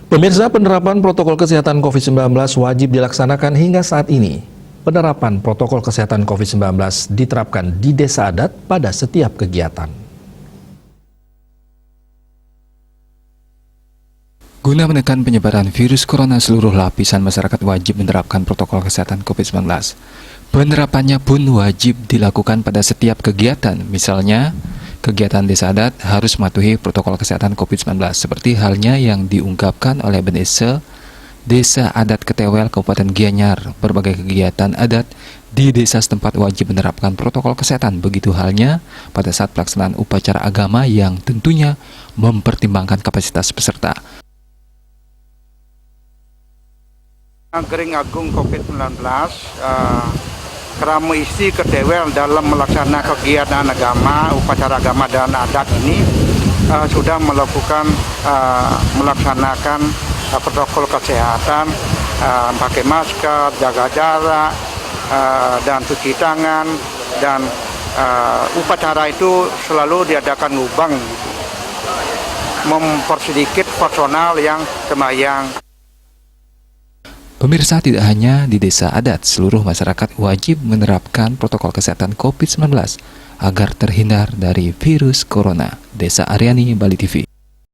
Pemirsa, penerapan protokol kesehatan COVID-19 wajib dilaksanakan hingga saat ini. Penerapan protokol kesehatan COVID-19 diterapkan di desa adat pada setiap kegiatan. Guna menekan penyebaran virus corona, seluruh lapisan masyarakat wajib menerapkan protokol kesehatan COVID-19. Penerapannya pun wajib dilakukan pada setiap kegiatan, misalnya kegiatan desa adat harus mematuhi protokol kesehatan COVID-19, seperti halnya yang diungkapkan oleh BNSE Desa Adat Ketewel, Kabupaten Gianyar. Berbagai kegiatan adat di desa setempat wajib menerapkan protokol kesehatan, begitu halnya pada saat pelaksanaan upacara agama yang tentunya mempertimbangkan kapasitas peserta. Gering Agung COVID-19, Keramu Isi Ketewel dalam melaksanakan kegiatan agama, upacara agama dan adat ini sudah melaksanakan protokol kesehatan, pakai masker, jaga jarak, dan cuci tangan, dan upacara itu selalu diadakan ngubang, mempersedikit personal yang sembahyang. Pemirsa, tidak hanya di desa adat, seluruh masyarakat wajib menerapkan protokol kesehatan COVID-19 agar terhindar dari virus corona. Desa Aryani, Bali TV.